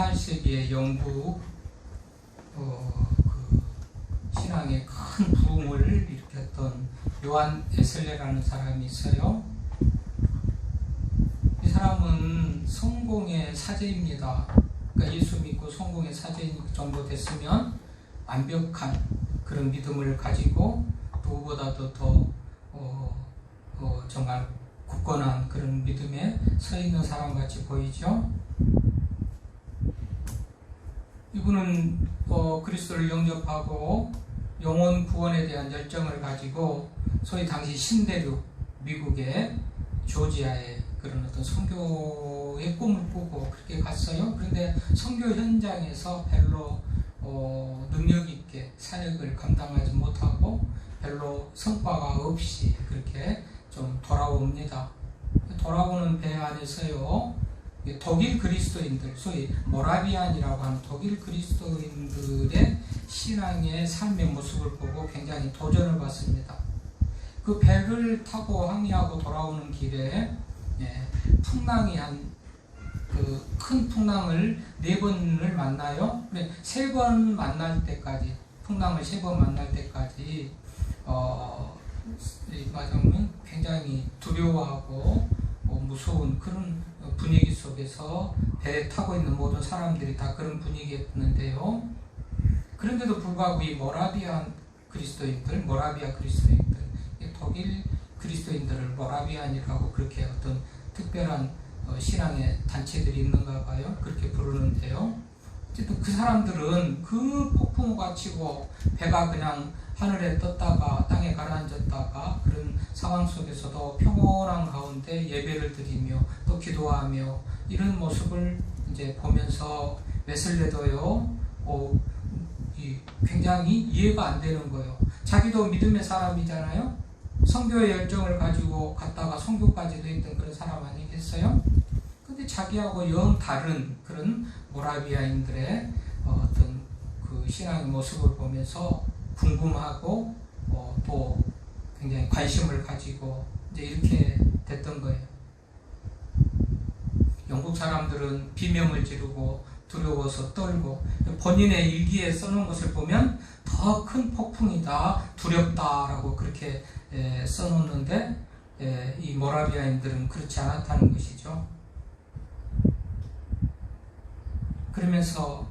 18세기의 영국 그 신앙의 큰 부흥을 일으켰던 요한 웨슬레라는 사람이 있어요. 이 사람은 성공의 사제입니다. 그러니까 예수 믿고 성공의 사제 정도 됐으면 완벽한 그런 믿음을 가지고 누구보다도 더 정말 굳건한 그런 믿음에 서 있는 사람같이 보이죠. 이분은 그리스도를 영접하고 영혼 구원에 대한 열정을 가지고 소위 당시 신대륙 미국의 조지아의 그런 어떤 선교의 꿈을 꾸고 그렇게 갔어요. 그런데 선교 현장에서 별로 능력 있게 사역을 감당하지 못하고 별로 성과가 없이 그렇게 좀 돌아옵니다. 돌아오는 배 안에서요, 독일 그리스도인들, 소위 모라비안이라고 하는 독일 그리스도인들의 신앙의 삶의 모습을 보고 굉장히 도전을 받습니다. 그 배를 타고 항해하고 돌아오는 길에 풍랑이 큰 풍랑을 4번을 만나요. 근데 3번 만날 때까지, 풍랑을 3번 만날 때까지 맞으면 굉장히 두려워하고 무서운 그런 분위기 속에서 배에 타고 있는 모든 사람들이 다 그런 분위기였는데요. 그런데도 불구하고 이 모라비아 그리스도인들, 독일 그리스도인들을 모라비안이라고 그렇게 어떤 특별한 신앙의 단체들이 있는가 봐요. 그렇게 부르는데요. 어쨌든 그 사람들은 그 폭풍우가 치고 배가 그냥 하늘에 떴다가 땅에 가라앉았다가 그런 상황 속에서도 평온한 가운데 예배를 드리며 또 기도하며 이런 모습을 이제 보면서 웨슬레도요, 굉장히 이해가 안 되는 거예요. 자기도 믿음의 사람이잖아요. 선교의 열정을 가지고 갔다가 선교까지도 했던 그런 사람 아니겠어요? 근데 자기하고 영 다른 그런 모라비아인들의 어떤 그 신앙의 모습을 보면서 궁금하고 또 굉장히 관심을 가지고 이제 이렇게 됐던 거예요. 영국 사람들은 비명을 지르고 두려워서 떨고 본인의 일기에 써놓은 것을 보면 더 큰 폭풍이다, 두렵다라고 그렇게 써놓는데 이 모라비아인들은 그렇지 않았다는 것이죠. 그러면서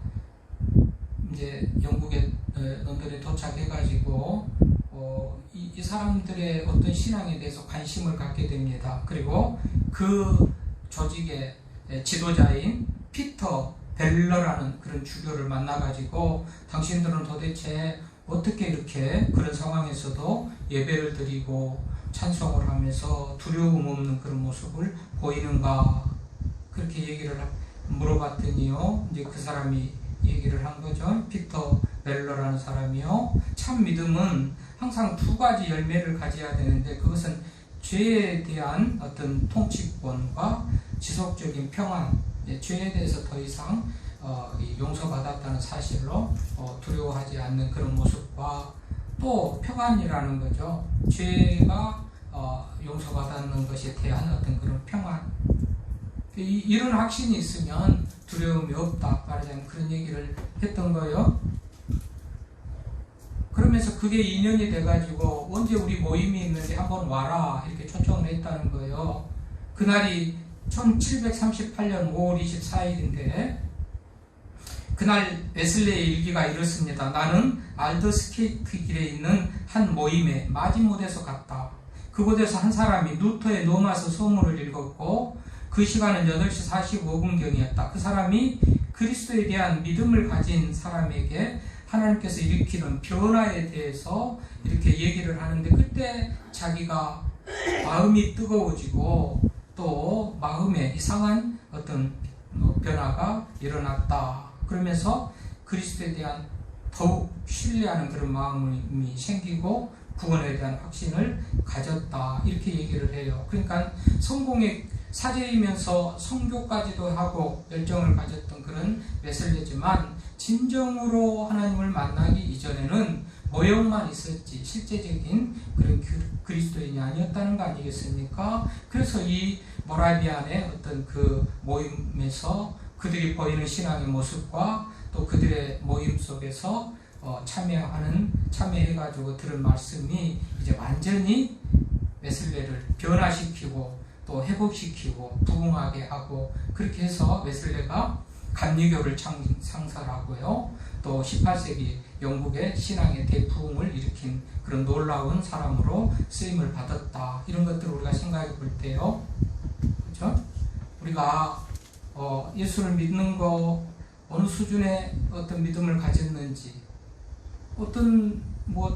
이제 영국에 런던에 도착해가지고 이 사람들의 어떤 신앙에 대해서 관심을 갖게 됩니다. 그리고 그 조직의 지도자인 피터 벨러라는 그런 주교를 만나가지고 당신들은 도대체 어떻게 이렇게 그런 상황에서도 예배를 드리고 찬송을 하면서 두려움 없는 그런 모습을 보이는가, 그렇게 얘기를 물어봤더니요, 이제 그 사람이 얘기를 한 거죠. 피터 벨러라는 사람이요, 참 믿음은 항상 2가지 열매를 가져야 되는데 그것은 죄에 대한 어떤 통치권과 지속적인 평안, 죄에 대해서 더 이상 용서받았다는 사실로 두려워하지 않는 그런 모습과 또 평안이라는 거죠. 죄가 용서받았는 것에 대한 어떤 그런 평안, 이런 확신이 있으면 두려움이 없다, 말하자면 그런 얘기를 했던 거예요. 그러면서 그게 2년이 돼가지고 언제 우리 모임이 있는데 한번 와라 이렇게 초청을 했다는 거예요. 그날이 1738년 5월 24일인데 그날 웨슬레의 일기가 이렇습니다. 나는 알더스케이트 길에 있는 한 모임에 마지못에서 갔다. 그곳에서 한 사람이 루터의 노마스 소문을 읽었고 그 시간은 8시 45분경이었다. 그 사람이 그리스도에 대한 믿음을 가진 사람에게 하나님께서 일으키는 변화에 대해서 이렇게 얘기를 하는데 그때 자기가 마음이 뜨거워지고 또 마음에 이상한 어떤 변화가 일어났다. 그러면서 그리스도에 대한 더욱 신뢰하는 그런 마음이 생기고 구원에 대한 확신을 가졌다. 이렇게 얘기를 해요. 그러니까 성공의 사제이면서 선교까지도 하고 열정을 가졌던 그런 웨슬레지만 진정으로 하나님을 만나기 이전에는 모형만 있었지 실제적인 그런 그리스도인이 아니었다는 거 아니겠습니까? 그래서 이 모라비안의 어떤 그 모임에서 그들이 보이는 신앙의 모습과 또 그들의 모임 속에서 참여해가지고 들은 말씀이 이제 완전히 웨슬레를 변화시키고 또 회복시키고 부흥하게 하고, 그렇게 해서 웨슬레가 감리교를 창설하고요. 또 18세기 영국의 신앙의 대부흥을 일으킨 그런 놀라운 사람으로 쓰임을 받았다. 이런 것들을 우리가 생각해 볼 때요. 그렇죠? 우리가 예수를 믿는 거 어느 수준의 어떤 믿음을 가졌는지, 어떤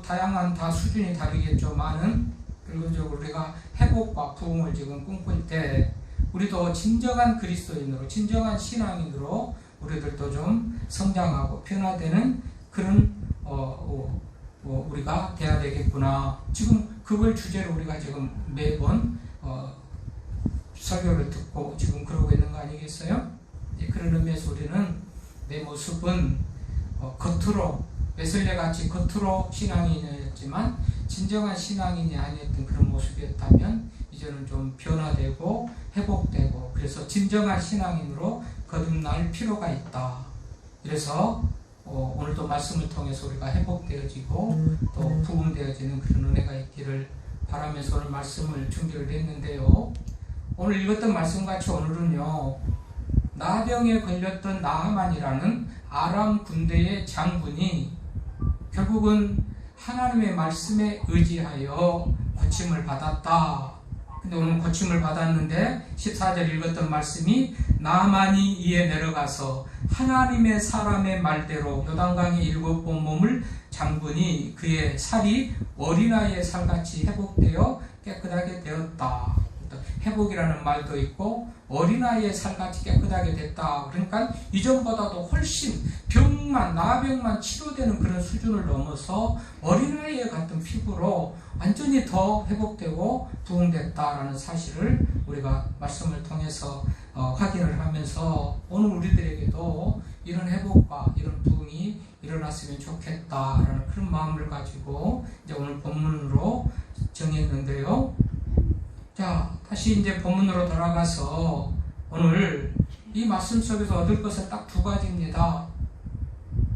다양한 다 수준이 다르겠지만은 결론적으로 우리가 회복과 부흥을 지금 꿈꿀 때 우리도 진정한 그리스도인으로, 진정한 신앙인으로 우리들도 좀 성장하고 변화되는 그런 우리가 돼야 되겠구나. 지금 그걸 주제로 우리가 지금 매번 설교를 듣고 지금 그러고 있는 거 아니겠어요? 그런 의미에서 우리는 내 모습은 겉으로 웨슬레같이 겉으로 신앙인이었지만 진정한 신앙인이 아니었던 그런 모습이었다면 이제는 좀 변화되고 회복되고, 그래서 진정한 신앙인으로 거듭날 필요가 있다. 그래서 오늘도 말씀을 통해서 우리가 회복되어지고 또 부흥되어지는 그런 은혜가 있기를 바라면서 오늘 말씀을 준비를 했는데요. 오늘 읽었던 말씀같이 오늘은요, 나병에 걸렸던 나하만이라는 아람 군대의 장군이 결국은 하나님의 말씀에 의지하여 고침을 받았다. 근데 오늘 고침을 받았는데 14절 읽었던 말씀이 나하만이 이에 내려가서 하나님의 사람의 말대로 요단강의 7번 몸을 장군이 그의 살이 어린아이의 살같이 회복되어 깨끗하게 되었다. 회복이라는 말도 있고 어린아이의 살같이 깨끗하게 됐다. 그러니까 이전보다도 훨씬 나병만 치료되는 그런 수준을 넘어서 어린아이의 같은 피부로 완전히 더 회복되고 부흥됐다라는 사실을 우리가 말씀을 통해서 확인을 하면서 오늘 우리들에게도 이런 회복과 이런 부흥이 일어났으면 좋겠다라는 그런 마음을 가지고 이제 오늘 본문으로 정했는데요. 자, 다시 이제 본문으로 돌아가서 오늘 이 말씀 속에서 얻을 것은 딱 두 가지입니다.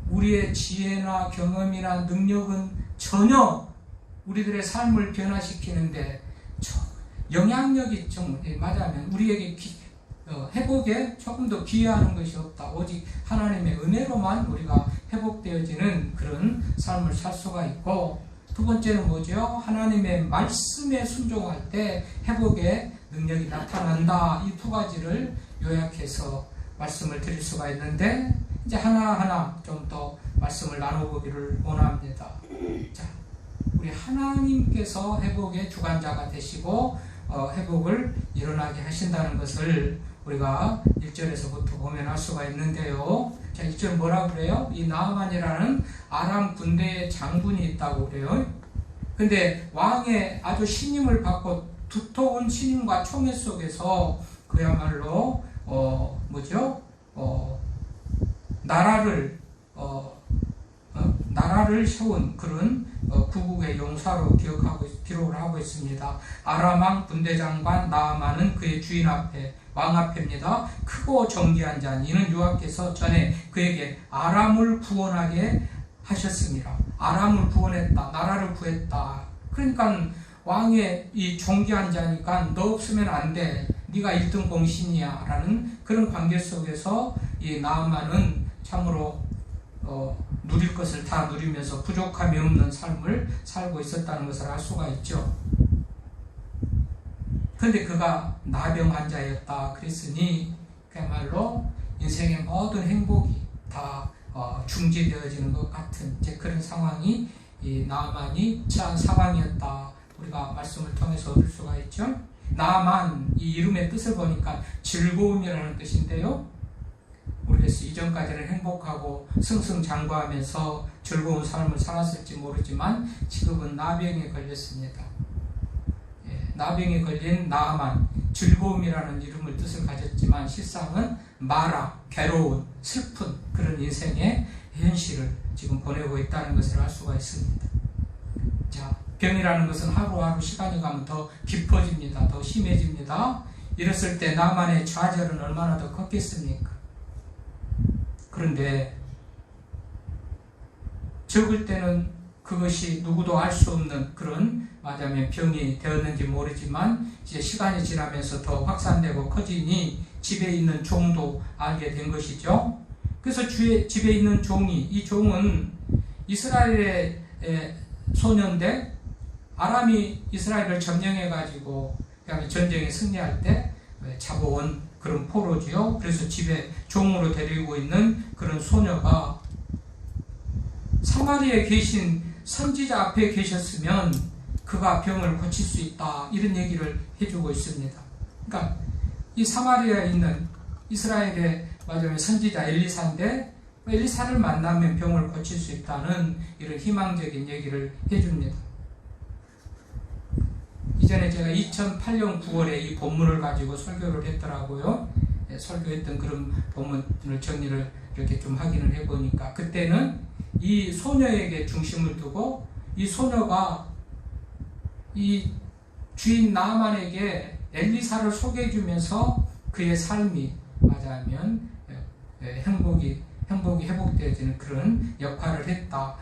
우리의 지혜나 경험이나 능력은 전혀 우리들의 삶을 변화시키는데 영향력이 좀 맞으면 우리에게 회복에 조금 더 기여하는 것이 없다. 오직 하나님의 은혜로만 우리가 회복되어지는 그런 삶을 살 수가 있고, 두 번째는 뭐죠? 하나님의 말씀에 순종할 때 회복의 능력이 나타난다. 이 두 가지를 요약해서 말씀을 드릴 수가 있는데, 이제 하나하나 좀 더 말씀을 나눠보기를 원합니다. 자, 우리 하나님께서 회복의 주관자가 되시고 회복을 일어나게 하신다는 것을 우리가 1절에서부터 보면 알 수가 있는데요. 자, 1절 뭐라고 그래요? 이 나하만이라는 아람 군대의 장군이 있다고 그래요. 근데 왕의 아주 신임을 받고 두터운 신임과 총애 속에서 그야말로 나라를 세운 그런 구국의 용사로 기록을 하고 있습니다. 아람 왕 군대장관 나하만은 그의 주인 앞에 왕 앞입니다. 크고 정기한 자 이는 여호와께서 전에 그에게 아람을 구원하게 하셨습니다. 아람을 구원했다. 나라를 구했다. 그러니까 왕의 이 존귀한 자니까 너 없으면 안 돼. 네가 1등 공신이야. 라는 그런 관계 속에서 이 나하만은 참으로 누릴 것을 다 누리면서 부족함이 없는 삶을 살고 있었다는 것을 알 수가 있죠. 그런데 그가 나병 환자였다 그랬으니 그야말로 인생의 모든 행복이 다 중지되어지는 것 같은 그런 상황이 이 나하만이 처한 상황이었다. 우리가 말씀을 통해서 얻을 수가 있죠. 나하만, 이 이름의 뜻을 보니까 즐거움이라는 뜻인데요. 모르겠어요. 이전까지는 행복하고 승승장구하면서 즐거운 삶을 살았을지 모르지만 지금은 나병에 걸렸습니다. 나병에 걸린 나하만, 즐거움이라는 이름을 뜻을 가졌지만 실상은 마라, 괴로운, 슬픈 그런 인생의 현실을 지금 보내고 있다는 것을 알 수가 있습니다. 자, 병이라는 것은 하루하루 시간이 가면 더 깊어집니다. 더 심해집니다. 이랬을 때 나만의 좌절은 얼마나 더 컸겠습니까? 그런데 적을 때는 그것이 누구도 알 수 없는 그런 말하자면 병이 되었는지 모르지만 이제 시간이 지나면서 더 확산되고 커지니 집에 있는 종도 알게 된 것이죠. 그래서 집에 있는 종이, 이 종은 이스라엘의 소년인데 아람이 이스라엘을 점령해가지고 전쟁에 승리할 때 잡아온 그런 포로지요. 그래서 집에 종으로 데리고 있는 그런 소녀가 사마리아에 계신 선지자 앞에 계셨으면 그가 병을 고칠 수 있다, 이런 얘기를 해주고 있습니다. 그러니까 이 사마리아에 있는 이스라엘의 마지막에 선지자 엘리사인데 엘리사를 만나면 병을 고칠 수 있다는 이런 희망적인 얘기를 해줍니다. 이전에 제가 2008년 9월에 이 본문을 가지고 설교를 했더라고요. 설교했던 그런 본문을 정리를 이렇게 좀 확인을 해보니까 그때는 이 소녀에게 중심을 두고 이 소녀가 이 주인 나아만에게 엘리사를 소개해주면서 그의 삶이 맞아하면 행복이 회복되어지는 그런 역할을 했다.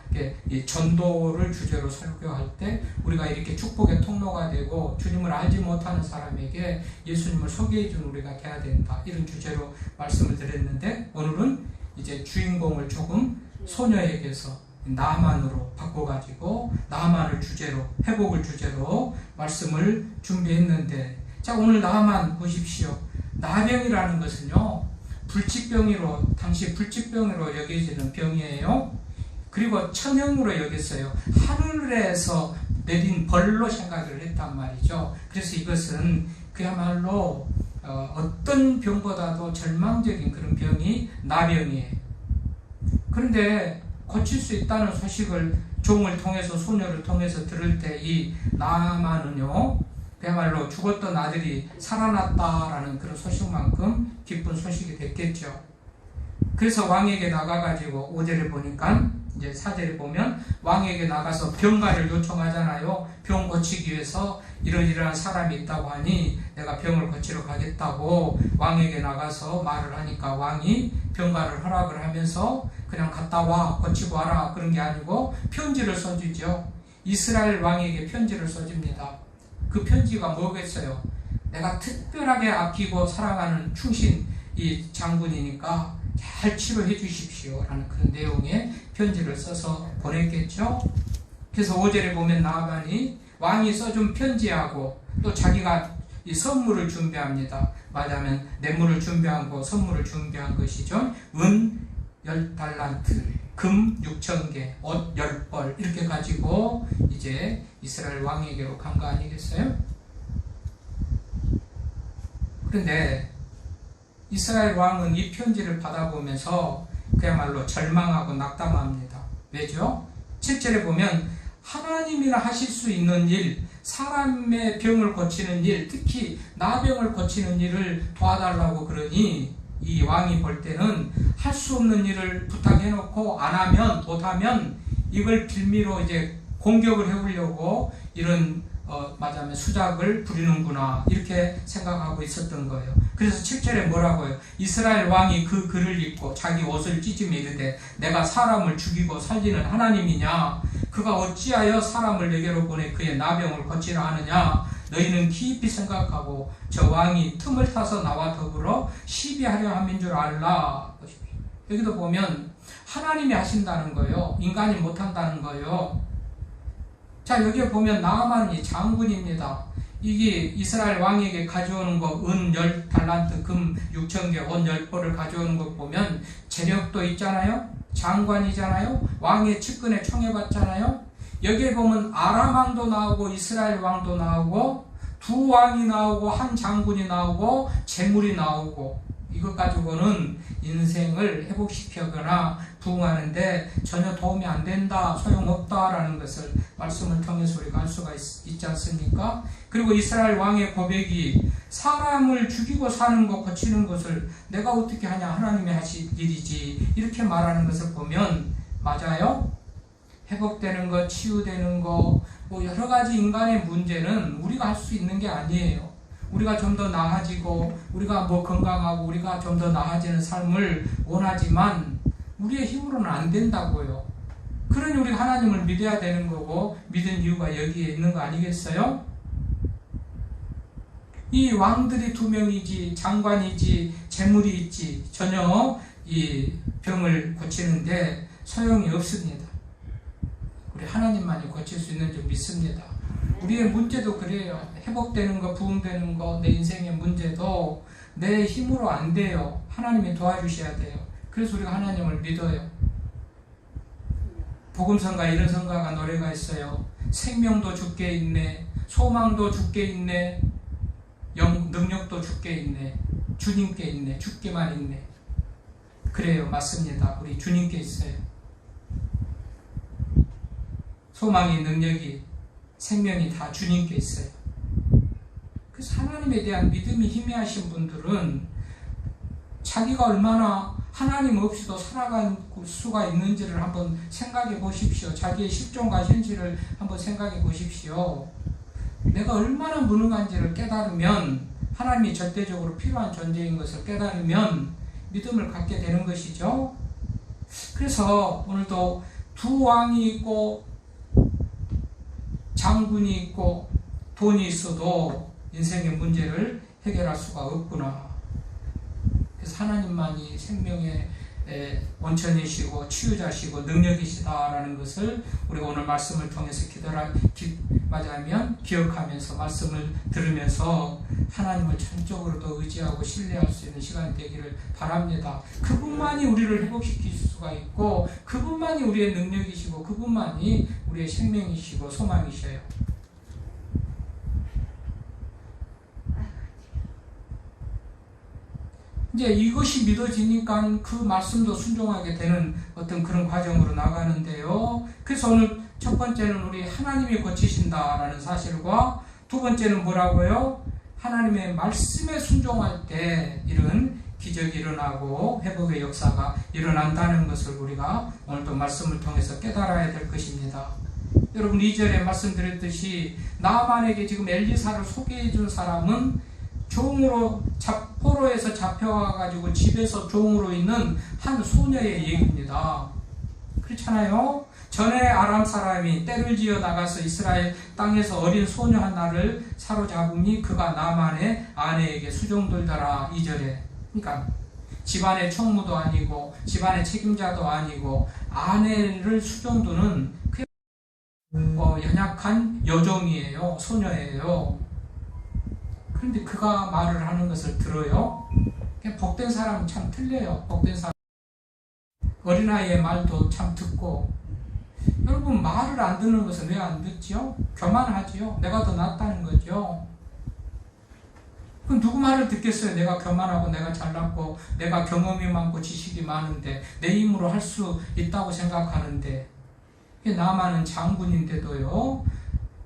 이 전도를 주제로 설교할 때 우리가 이렇게 축복의 통로가 되고 주님을 알지 못하는 사람에게 예수님을 소개해준 우리가 돼야 된다, 이런 주제로 말씀을 드렸는데 오늘은 이제 주인공을 조금 소녀에게서 나만으로 바꿔가지고 나만을 주제로, 회복을 주제로 말씀을 준비했는데, 자, 오늘 나만 보십시오. 나병이라는 것은요, 당시 불치병으로 여겨지는 병이에요. 그리고 천형으로 여겼어요. 하늘에서 내린 벌로 생각을 했단 말이죠. 그래서 이것은 그야말로 어떤 병보다도 절망적인 그런 병이 나병이에요. 그런데 고칠 수 있다는 소식을 종을 통해서, 소녀를 통해서 들을 때 이 나아만은요, 그야말로 죽었던 아들이 살아났다라는 그런 소식만큼 기쁜 소식이 됐겠죠. 그래서 왕에게 나가가지고 5절에 보니까, 이제 4절에 보면 왕에게 나가서 병가를 요청하잖아요. 병 고치기 위해서 이러이러한 사람이 있다고 하니 내가 병을 고치러 가겠다고 왕에게 나가서 말을 하니까 왕이 병가를 허락을 하면서 그냥 갔다 와, 고치고 와라, 그런 게 아니고 편지를 써주죠. 이스라엘 왕에게 편지를 써줍니다. 그 편지가 뭐겠어요? 내가 특별하게 아끼고 사랑하는 충신 이 장군이니까 잘 치료해 주십시오 라는 그런 내용의 편지를 써서 보냈겠죠. 그래서 5절에 보면 나아만이 왕이 써준 편지하고 또 자기가 이 선물을 준비합니다. 말하자면 뇌물을 준비하고 선물을 준비한 것이죠. 은 10달란트, 금 6,000개, 옷 10벌 이렇게 가지고 이제 이스라엘 왕에게로 간 거 아니겠어요? 그런데 이스라엘 왕은 이 편지를 받아보면서 그야말로 절망하고 낙담합니다. 왜죠? 7절에 보면 하나님이나 하실 수 있는 일, 사람의 병을 고치는 일, 특히 나병을 고치는 일을 도와달라고 그러니 이 왕이 볼 때는 할 수 없는 일을 부탁해놓고 안 하면, 못하면 이걸 빌미로 이제 공격을 해보려고 이런 말하자면 수작을 부리는구나, 이렇게 생각하고 있었던 거예요. 그래서 7절에 뭐라고요? 이스라엘 왕이 그 글을 읽고 자기 옷을 찢으며 이르되 내가 사람을 죽이고 살리는 하나님이냐? 그가 어찌하여 사람을 내게로 보내 그의 나병을 고치라 하느냐? 너희는 깊이 생각하고 저 왕이 틈을 타서 나와 더불어 시비하려 함인 줄 알라. 여기도 보면 하나님이 하신다는 거예요. 인간이 못한다는 거예요. 자, 여기에 보면 나아만이 장군입니다. 이게 이스라엘 왕에게 가져오는 거, 은 10달란트, 금 6,000개, 옷 10벌을 가져오는 거 보면 재력도 있잖아요. 장관이잖아요. 왕의 측근에 청해봤잖아요. 여기에 보면 아람 왕도 나오고 이스라엘 왕도 나오고 두 왕이 나오고 한 장군이 나오고 재물이 나오고, 이것 가지고는 인생을 회복시키거나 부흥하는데 전혀 도움이 안 된다, 소용없다라는 것을 말씀을 통해서 우리가 알 수가 있지 않습니까? 그리고 이스라엘 왕의 고백이 사람을 죽이고 사는 것, 고치는 것을 내가 어떻게 하냐, 하나님이 하실 일이지, 이렇게 말하는 것을 보면 맞아요? 회복되는 것, 치유되는 것, 뭐 여러 가지 인간의 문제는 우리가 할 수 있는 게 아니에요. 우리가 좀 더 나아지고 우리가 뭐 건강하고 우리가 좀 더 나아지는 삶을 원하지만 우리의 힘으로는 안 된다고요. 그러니 우리가 하나님을 믿어야 되는 거고 믿은 이유가 여기에 있는 거 아니겠어요? 이 왕들이 2명이지 장관이지 재물이 있지 전혀 이 병을 고치는데 소용이 없습니다. 우리 하나님만이 고칠 수 있는 줄 믿습니다. 우리의 문제도 그래요. 회복되는 거, 부흥되는 거, 내 인생의 문제도 내 힘으로 안 돼요. 하나님이 도와주셔야 돼요. 그래서 우리가 하나님을 믿어요. 복음성가 이런 성가가 노래가 있어요. 생명도 주께 있네, 소망도 주께 있네, 능력도 주께 있네, 주님께 있네, 주께만 있네. 그래요, 맞습니다. 우리 주님께 있어요. 소망이, 능력이, 생명이 다 주님께 있어요. 그래서 하나님에 대한 믿음이 희미하신 분들은 자기가 얼마나 하나님 없이도 살아갈 수가 있는지를 한번 생각해 보십시오. 자기의 실존과 현실을 한번 생각해 보십시오. 내가 얼마나 무능한지를 깨달으면, 하나님이 절대적으로 필요한 존재인 것을 깨달으면 믿음을 갖게 되는 것이죠. 그래서 오늘도 2 왕이 있고 장군이 있고 돈이 있어도 인생의 문제를 해결할 수가 없구나. 그래서 하나님만이 생명의 원천이시고 치유자시고 능력이시다라는 것을 우리가 오늘 말씀을 통해서 맞이하면 기억하면서 말씀을 들으면서 하나님을 전적으로도 의지하고 신뢰할 수 있는 시간이 되기를 바랍니다. 그분만이 우리를 회복시킬 수가 있고 그분만이 우리의 능력이시고 그분만이 우리의 생명이시고 소망이셔요. 이제 이것이 믿어지니까 그 말씀도 순종하게 되는 어떤 그런 과정으로 나가는데요. 그래서 오늘 첫 번째는 우리 하나님이 고치신다라는 사실과 두 번째는 뭐라고요? 하나님의 말씀에 순종할 때 이런 기적이 일어나고 회복의 역사가 일어난다는 것을 우리가 오늘 또 말씀을 통해서 깨달아야 될 것입니다. 여러분 2절에 말씀드렸듯이 나만에게 지금 엘리사를 소개해 준 사람은 종으로 포로에서 잡혀와가지고 집에서 종으로 있는 한 소녀의 얘기입니다. 그렇잖아요. 전에 아람 사람이 떼를 지어 나가서 이스라엘 땅에서 어린 소녀 하나를 사로잡으니 그가 나만의 아내에게 수종들더라. 2절에. 그러니까 집안의 총무도 아니고 집안의 책임자도 아니고 아내를 수종두는 연약한 여종이에요. 소녀예요. 그런데 그가 말을 하는 것을 들어요. 복된 사람은 참 틀려요. 복된 사람. 어린아이의 말도 참 듣고. 여러분 말을 안 듣는 것은 왜 안 듣지요? 교만하지요. 내가 더 낫다는 거죠. 그럼 누구 말을 듣겠어요? 내가 교만하고 내가 잘났고 내가 경험이 많고 지식이 많은데 내 힘으로 할 수 있다고 생각하는데 나만은 장군인데도요.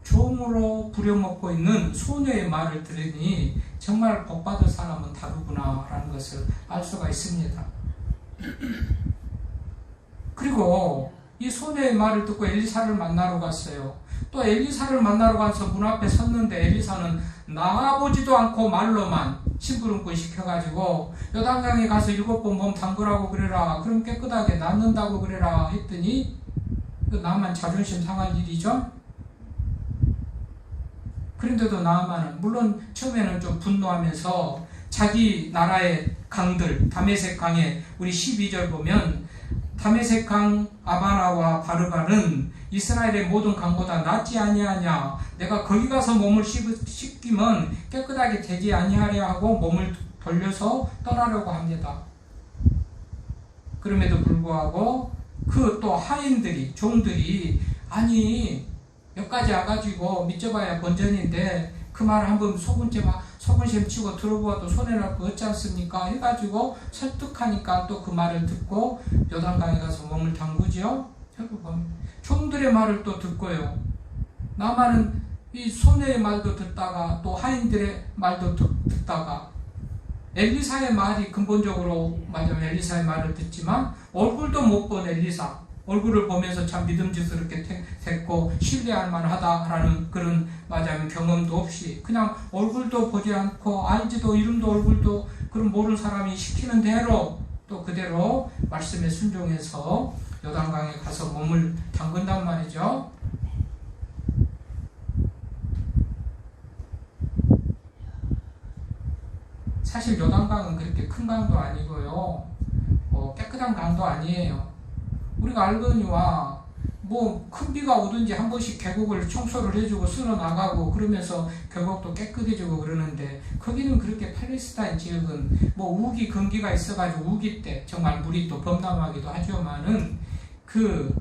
종으로 부려먹고 있는 소녀의 말을 들으니 정말 복받을 사람은 다르구나 라는 것을 알 수가 있습니다. 그리고 이 소녀의 말을 듣고 엘리사를 만나러 갔어요. 또 엘리사를 만나러 가서 문 앞에 섰는데 엘리사는 나가보지도 않고 말로만 심부름꾼 시켜가지고 요단강에 가서 7번 몸 담그라고 그래라. 그럼 깨끗하게 낫는다고 그래라 했더니 나만 자존심 상할 일이죠. 그런데도 나아만은 물론 처음에는 좀 분노하면서 자기 나라의 강들 다메섹 강에 우리 12절 보면 다메섹 강 아바나와 바르바는 이스라엘의 모든 강보다 낫지 아니하냐. 내가 거기 가서 몸을 씻기면 깨끗하게 되지 아니하려 하고 몸을 돌려서 떠나려고 합니다. 그럼에도 불구하고 그 또 하인들이 종들이 아니 몇 가지 와가지고 믿져봐야 본전인데 그 말을 한번 소금샘 치고 들어보아도 손해날 거 없지 않습니까? 해가지고 설득하니까 또 그 말을 듣고 요단강에 가서 몸을 담그죠. 여러분 종들의 말을 또 듣고요. 나만은 이 소녀의 말도 듣다가 또 하인들의 말도 듣다가 엘리사의 말이 근본적으로 맞아요. 엘리사의 말을 듣지만 얼굴도 못 본 엘리사 얼굴을 보면서 참 믿음직스럽게 됐고 신뢰할 만하다라는 그런 맞아요. 경험도 없이 그냥 얼굴도 보지 않고 알지도 이름도 얼굴도 그런 모르는 사람이 시키는 대로 또 그대로 말씀에 순종해서 요단강에 가서 몸을 담근단 말이죠. 사실 요단강은 그렇게 큰 강도 아니고요. 깨끗한 강도 아니에요. 우리가 알거니와 뭐 큰 비가 오든지 한 번씩 계곡을 청소를 해주고 쓸어 나가고 그러면서 계곡도 깨끗해지고 그러는데 거기는 그렇게 팔레스타인 지역은 뭐 우기 건기가 있어가지고 우기 때 정말 물이 또 범람하기도 하지만은 그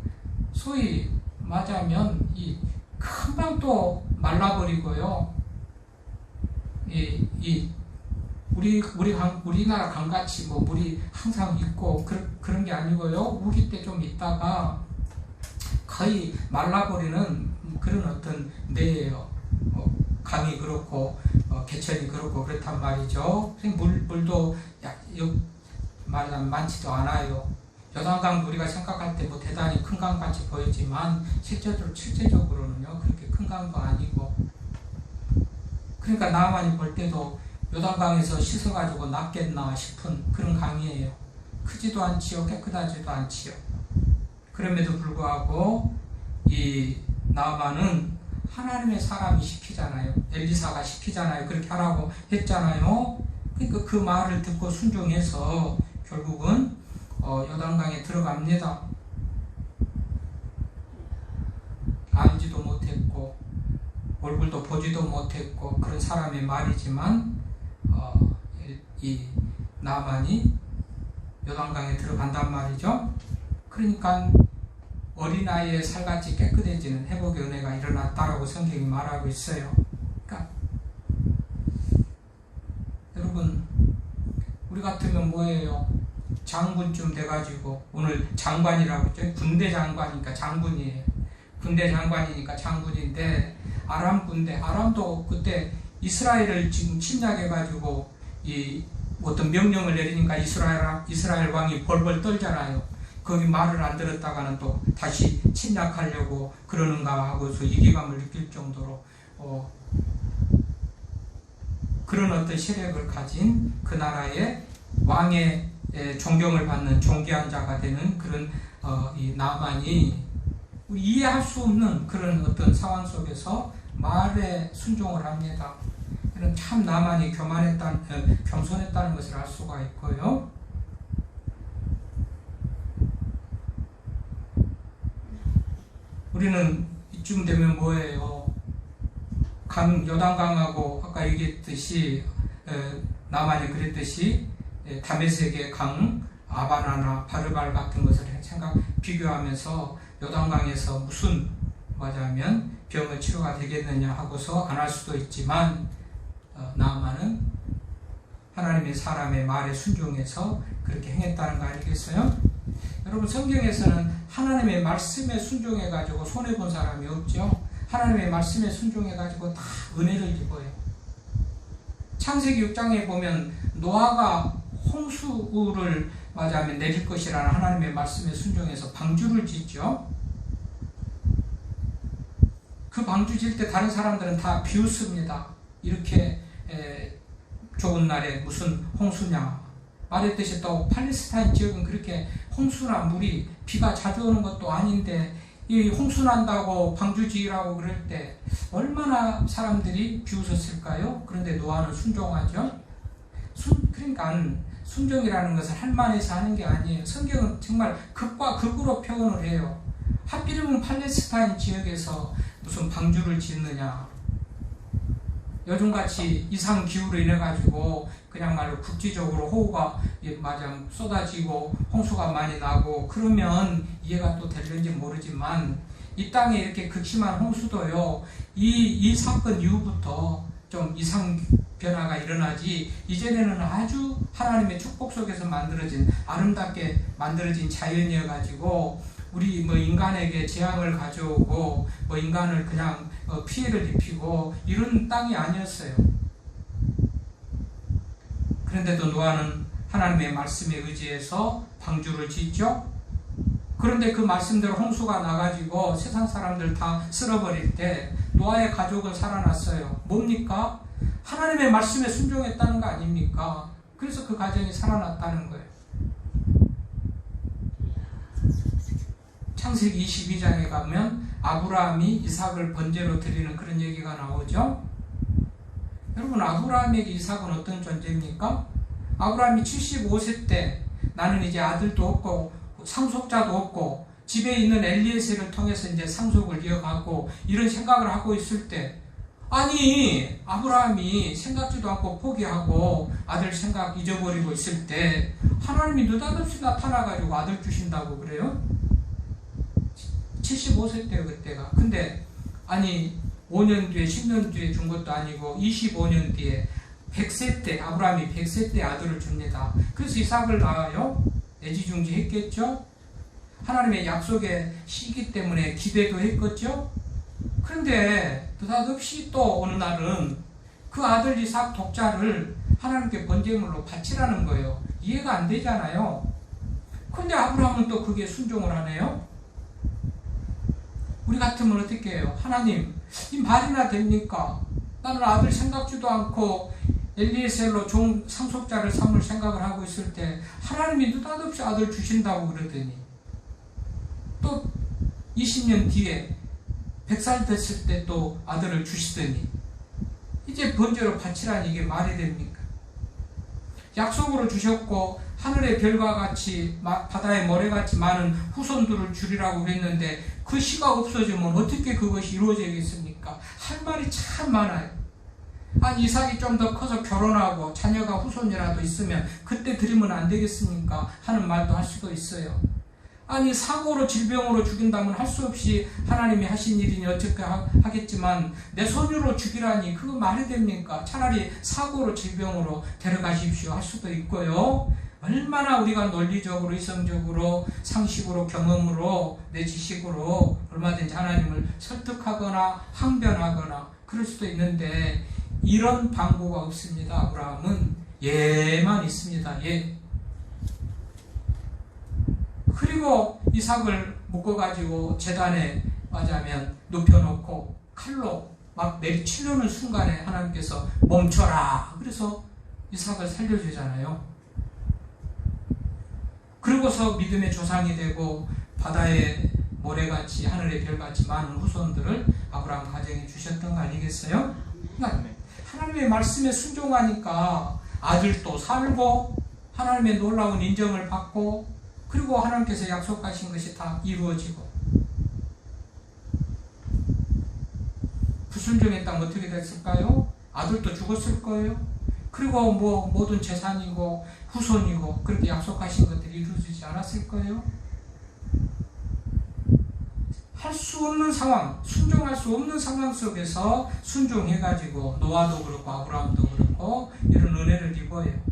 소위 말하면 이 금방 또 말라버리고요. 우리나라 강같이 뭐 물이 항상 있고 그런 게 아니고요. 우기 때 좀 있다가 거의 말라버리는 그런 어떤 데예요. 강이 그렇고 개천이 그렇고 그렇단 말이죠. 물도 말하자면 많지도 않아요. 요단강 우리가 생각할 때 뭐 대단히 큰 강같이 보이지만 실제적으로는요 그렇게 큰 강도 아니고, 그러니까 나만이 볼 때도 요단강에서 씻어가지고 낫겠나 싶은 그런 강이에요. 크지도 않지요, 깨끗하지도 않지요. 그럼에도 불구하고 이 나만은 하나님의 사람이 시키잖아요. 엘리사가 시키잖아요. 그렇게 하라고 했잖아요. 그러니까 그 말을 듣고 순종해서 결국은 요단강에 들어갑니다. 알지도 못했고 얼굴도 보지도 못했고 그런 사람의 말이지만 이 나만이 요단강에 들어간단 말이죠. 그러니까 어린아이의 살같이 깨끗해지는 회복의 은혜가 일어났다라고 성경이 말하고 있어요. 그러니까 여러분, 우리 같으면 뭐예요? 장군쯤 돼가지고, 오늘 장관이라고 했죠. 군대 장관이니까 장군이에요. 군대 장관이니까 장군인데, 아람 군대, 아람도 그때 이스라엘을 지금 침략해가지고 이 어떤 명령을 내리니까 이스라엘 왕이 벌벌 떨잖아요. 거기 말을 안 들었다가는 또 다시 침략하려고 그러는가 하고서 위기감을 느낄 정도로 그런 어떤 세력을 가진 그 나라의 왕의 존경을 받는 존귀한 자가 되는 그런 이 나만이 우리 이해할 수 없는 그런 어떤 상황 속에서 말에 순종을 합니다. 이런 참 나만이 겸손했다는 것을 알 수가 있고요. 우리는 이쯤 되면 뭐예요? 요단강하고 아까 얘기했듯이 나만이 그랬듯이 다메섹의 강 아바나나 바르발 같은 것을 비교하면서 요단강에서 무슨 맞아면 병의 치료가 되겠느냐 하고서 안 할 수도 있지만 나만은 하나님의 사람의 말에 순종해서 그렇게 행했다는 거 아니겠어요? 여러분, 성경에서는 하나님의 말씀에 순종해가지고 손해본 사람이 없죠. 하나님의 말씀에 순종해가지고 다 은혜를 입어요. 창세기 6장에 보면 노아가 홍수를 맞아면 내릴 것이라는 하나님의 말씀에 순종해서 방주를 짓죠. 그 방주 질 때 다른 사람들은 다 비웃습니다. 이렇게 좋은 날에 무슨 홍수냐. 말했듯이 또 팔레스타인 지역은 그렇게 홍수나 물이 비가 자주 오는 것도 아닌데 이 홍수 난다고 방주 지으라고 그럴 때 얼마나 사람들이 비웃었을까요? 그런데 노아는 순종하죠. 그러니까 순종이라는 것은 할만해서 하는 게 아니에요. 성경은 정말 극과 극으로 표현을 해요. 하필이면 팔레스타인 지역에서 무슨 방주를 짓느냐. 요즘같이 이상 기후로 인해가지고 그냥 말로 국지적으로 호우가 쏟아지고 홍수가 많이 나고 그러면 이해가 또 될는지 모르지만 이 땅에 이렇게 극심한 홍수도요, 이 사건 이후부터 좀 이상 변화가 일어나지, 이전에는 아주 하나님의 축복 속에서 만들어진 아름답게 만들어진 자연이어가지고 우리 인간에게 재앙을 가져오고 인간을 그냥 피해를 입히고 이런 땅이 아니었어요. 그런데도 노아는 하나님의 말씀에 의지해서 방주를 짓죠. 그런데 그 말씀대로 홍수가 나가지고 세상 사람들 다 쓸어버릴 때 노아의 가족은 살아났어요. 뭡니까? 하나님의 말씀에 순종했다는 거 아닙니까? 그래서 그 가정이 살아났다는 거예요. 창세기 22장에 가면 아브라함이 이삭을 번제로 드리는 그런 얘기가 나오죠. 여러분, 아브라함에게 이삭은 어떤 존재입니까? 아브라함이 75세 때 나는 이제 아들도 없고 상속자도 없고 집에 있는 엘리에셀을 통해서 이제 상속을 이어가고 이런 생각을 하고 있을 때, 아니 아브라함이 생각지도 않고 포기하고 아들 생각 잊어버리고 있을 때 하나님이 느닷없이 나타나가지고 아들 주신다고 그래요? 75세 때 그때가. 근데 아니 5년 뒤에 10년 뒤에 준 것도 아니고 25년 뒤에 100세 때, 아브라함이 100세 때 아들을 줍니다. 그래서 이삭을 낳아요. 애지중지 했겠죠. 하나님의 약속의 시기 때문에 기대도 했겠죠. 그런데 느닷없이 또 어느 날은 그 아들 이삭 독자를 하나님께 번제물로 바치라는 거예요. 이해가 안 되잖아요. 그런데 아브라함은 또 그게 순종을 하네요. 우리 같으면 어떻게 해요? 하나님, 이 말이나 됩니까? 나는 아들 생각지도 않고 엘리에셀로 종 상속자를 삼을 생각을 하고 있을 때 하나님이 느닷없이 아들 주신다고 그러더니, 또 20년 뒤에 100살 됐을 때 또 아들을 주시더니 이제 번제로 바치라니 이게 말이 됩니까? 약속으로 주셨고 하늘의 별과 같이 바다의 모래같이 많은 후손들을 주리라고 했는데 그 시가 없어지면 어떻게 그것이 이루어지겠습니까? 할 말이 참 많아요. 아니 이삭이 좀 더 커서 결혼하고 자녀가 후손이라도 있으면 그때 드리면 안 되겠습니까? 하는 말도 할 수도 있어요. 아니 사고로 질병으로 죽인다면 할 수 없이 하나님이 하신 일이니 어떻게 하겠지만 내 손으로 죽이라니 그거 말이 됩니까? 차라리 사고로 질병으로 데려가십시오 할 수도 있고요. 얼마나 우리가 논리적으로 이성적으로 상식으로 경험으로 내 지식으로 얼마든지 하나님을 설득하거나 항변하거나 그럴 수도 있는데 이런 방구가 없습니다. 아브라함은 예만 있습니다. 예. 그리고 이삭을 묶어가지고 제단에 맞으면 눕혀놓고 칼로 막 내리치려는 순간에 하나님께서 멈춰라. 그래서 이삭을 살려주잖아요. 그러고서 믿음의 조상이 되고 바다의 모래같이 하늘의 별같이 많은 후손들을 아브라함 가정에 주셨던 거 아니겠어요? 그러니까 하나님의 말씀에 순종하니까 아들도 살고 하나님의 놀라운 인정을 받고 그리고 하나님께서 약속하신 것이 다 이루어지고, 불순종했다면 어떻게 됐을까요? 아들도 죽었을 거예요. 그리고 뭐 모든 재산이고 후손이고 그렇게 약속하신 것들이 이루어지지 않았을 거예요. 할 수 없는 상황, 순종할 수 없는 상황 속에서 순종해가지고 노아도 그렇고 아브라함도 그렇고 이런 은혜를 입어요.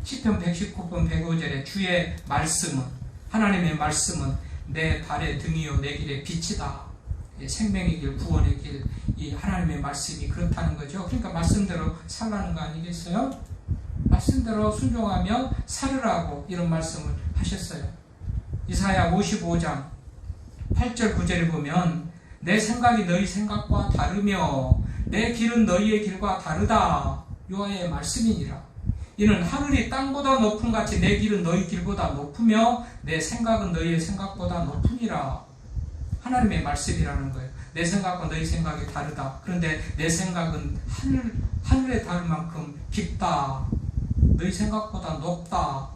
시편 119편 105절에 주의 말씀은, 하나님의 말씀은 내 발의 등이요 내 길의 빛이다. 생명의 길, 구원의 길, 이 하나님의 말씀이 그렇다는 거죠. 그러니까 말씀대로 살라는 거 아니겠어요? 말씀대로 순종하며 살으라고 이런 말씀을 하셨어요. 이사야 55장 8절 9절에 보면 내 생각이 너희 생각과 다르며 내 길은 너희의 길과 다르다. 여호와의 말씀이니라. 이는 하늘이 땅보다 높음 같이 내 길은 너희 길보다 높으며 내 생각은 너희의 생각보다 높으니라. 하나님의 말씀이라는 거예요. 내 생각과 너희 생각이 다르다. 그런데 내 생각은 하늘에 닿을 만큼 깊다. 너희 생각보다 높다.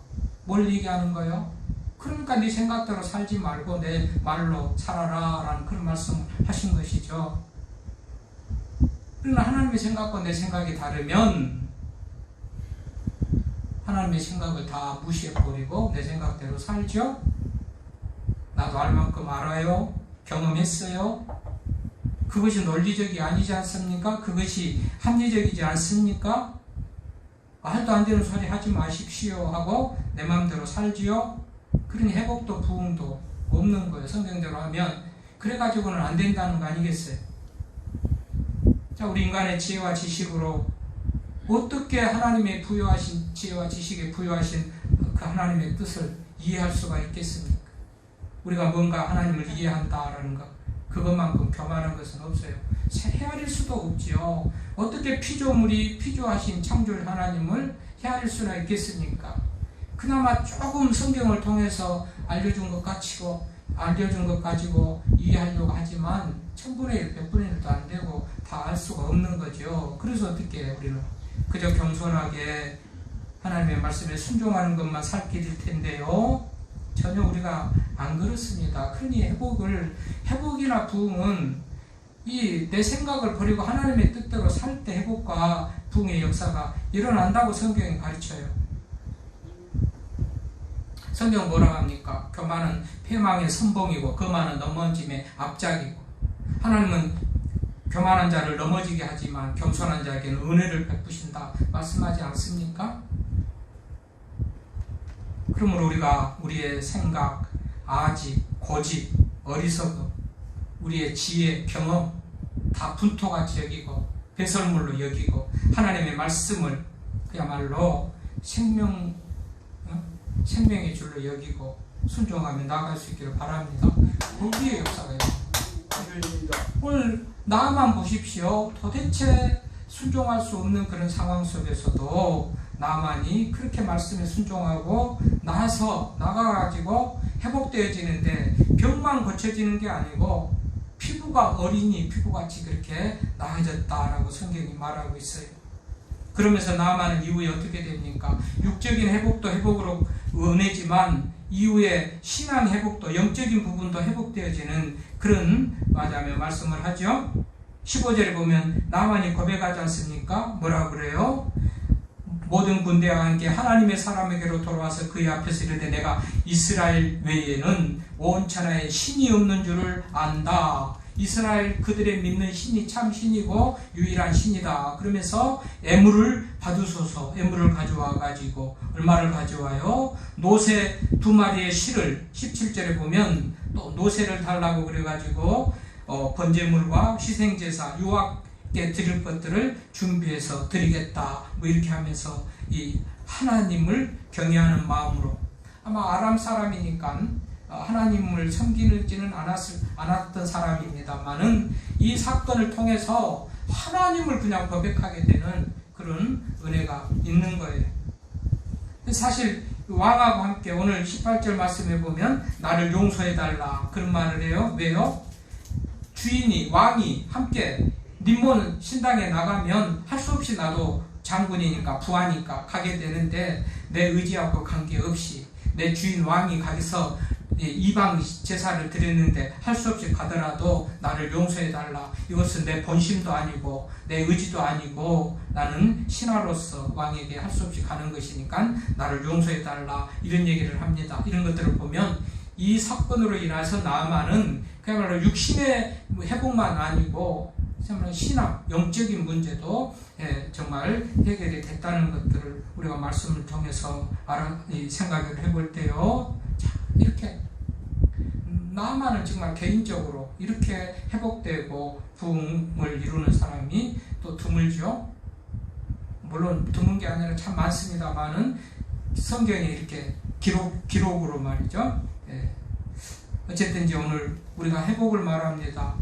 뭘 얘기하는 거예요? 그러니까 네 생각대로 살지 말고 내 말로 살아라 라는 그런 말씀을 하신 것이죠. 그러나 하나님의 생각과 내 생각이 다르면 하나님의 생각을 다 무시해버리고 내 생각대로 살죠. 나도 알 만큼 알아요. 경험했어요. 그것이 논리적이 아니지 않습니까? 그것이 합리적이지 않습니까? 말도 안 되는 소리 하지 마십시오 하고 내 마음대로 살지요. 그러니 회복도 부흥도 없는 거예요. 성경대로 하면. 그래가지고는 안 된다는 거 아니겠어요? 자, 우리 인간의 지혜와 지식으로 어떻게 하나님의 부여하신 지혜와 지식에 부여하신 그 하나님의 뜻을 이해할 수가 있겠습니까? 우리가 뭔가 하나님을 이해한다라는 것, 그것만큼 교만한 것은 없어요. 헤아릴 수도 없지요. 어떻게 피조물이 피조하신 창조를 하나님을 헤아릴 수나 있겠습니까? 그나마 조금 성경을 통해서 알려준 것 같이고 알려준 것 가지고 이해하려고 하지만 1000분의 1, 100분의 1도 안 되고 다 알 수가 없는 거죠. 그래서 어떻게 해요? 우리는 그저 겸손하게 하나님의 말씀에 순종하는 것만 살 길일 텐데요. 전혀 우리가 안 그렇습니다. 그러니 회복이나 부흥은 이 내 생각을 버리고 하나님의 뜻대로 살 때 회복과 부흥의 역사가 일어난다고 성경이 가르쳐요. 성경 뭐라고 합니까? 교만은 패망의 선봉이고 거만은 넘어짐의 앞작이고, 하나님은 교만한 자를 넘어지게 하지만 겸손한 자에게는 은혜를 베푸신다 말씀하지 않습니까? 그러므로 우리가 우리의 생각, 아집, 고집, 어리석음, 우리의 지혜, 경험 다 분토같이 여기고 배설물로 여기고 하나님의 말씀을 그야말로 생명의 줄로 여기고 순종하며 나아갈 수 있기를 바랍니다. 거기에 역사가 있습니다. 오늘 나만 보십시오. 도대체 순종할 수 없는 그런 상황 속에서도 나만이 그렇게 말씀에 순종하고 나가가지고 회복되어지는데, 병만 고쳐지는 게 아니고 피부가 어린이 피부같이 그렇게 나아졌다라고 성경이 말하고 있어요. 그러면서 나만은 이후에 어떻게 됩니까? 육적인 회복도 회복으로 은혜지만 이후에 신앙 회복도, 영적인 부분도 회복되어지는 그런 맞아며 말씀을 하죠. 15절에 보면 나만이 고백하지 않습니까? 뭐라 그래요? 모든 군대와 함께 하나님의 사람에게로 돌아와서 그의 앞에서 이르되 내가 이스라엘 외에는 온 천하에 신이 없는 줄을 안다. 이스라엘 그들의 믿는 신이 참 신이고 유일한 신이다. 그러면서 애물을 받으소서. 애물을 가져와 가지고 얼마를 가져와요? 노새 2마리의 실을 17절에 보면 또 노새를 달라고 그래가지고 번제물과 희생제사, 유악에 드릴 것들을 준비해서 드리겠다. 뭐 이렇게 하면서 이 하나님을 경외하는 마음으로, 아마 아람 사람이니까 하나님을 섬기지는 않았던 사람입니다만은 이 사건을 통해서 하나님을 그냥 고백하게 되는 그런 은혜가 있는 거예요. 사실 왕하고 함께 오늘 18절 말씀에 보면 나를 용서해달라 그런 말을 해요. 왜요? 주인이, 왕이 함께 림몬 신당에 나가면 할 수 없이 나도 장군이니까 부하니까 가게 되는데, 내 의지하고 관계없이 내 주인 왕이 가서 이방 제사를 드렸는데 할 수 없이 가더라도 나를 용서해달라. 이것은 내 본심도 아니고 내 의지도 아니고 나는 신하로서 왕에게 할 수 없이 가는 것이니까 나를 용서해달라. 이런 얘기를 합니다. 이런 것들을 보면 이 사건으로 인해서 나아만은 그야말로 육신의 회복만 아니고 정말 신앙, 영적인 문제도 정말 해결이 됐다는 것들을 우리가 말씀을 통해서 생각을 해볼 때요. 자, 이렇게 나만은 정말 개인적으로 이렇게 회복되고 부흥을 이루는 사람이 또 드물죠. 물론 드문 게 아니라 참 많습니다만은 성경에 이렇게 기록으로 말이죠. 어쨌든 이제 오늘 우리가 회복을 말합니다.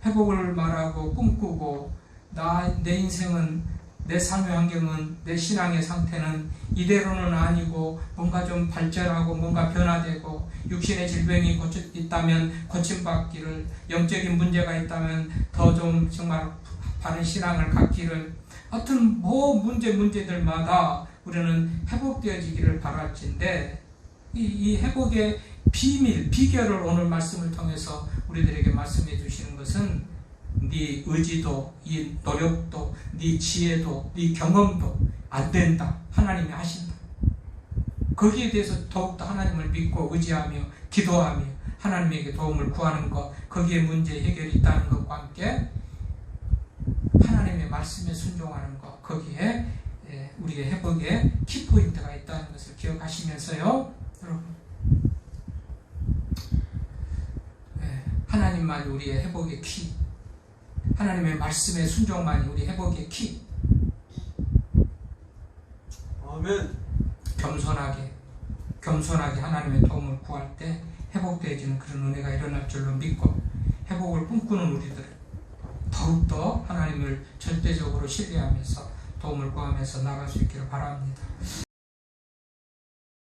회복을 말하고 꿈꾸고 내 인생은, 내 삶의 환경은, 내 신앙의 상태는 이대로는 아니고 뭔가 좀 발전하고 뭔가 변화되고, 육신의 질병이 있다면 고침받기를, 영적인 문제가 있다면 더 좀 정말 바른 신앙을 갖기를, 하여튼 문제들마다 우리는 회복되어지기를 바랄진데, 이 회복의 비결을 오늘 말씀을 통해서 우리들에게 말씀해 주시는 것은 네 의지도, 이 노력도, 네 지혜도, 네 경험도 안 된다. 하나님이 하신다. 거기에 대해서 더욱더 하나님을 믿고 의지하며 기도하며 하나님에게 도움을 구하는 것, 거기에 문제 해결이 있다는 것과 함께 하나님의 말씀에 순종하는 것, 거기에 우리의 회복의 키포인트가 있다는 것을 기억하시면서요, 여러분, 하나님만이 우리의 회복의 키, 하나님의 말씀의 순종만이 우리 회복의 키. 아멘. 겸손하게 하나님의 도움을 구할 때 회복되어지는 그런 은혜가 일어날 줄로 믿고, 회복을 꿈꾸는 우리들 더욱더 하나님을 절대적으로 신뢰하면서 도움을 구하면서 나갈 수 있기를 바랍니다.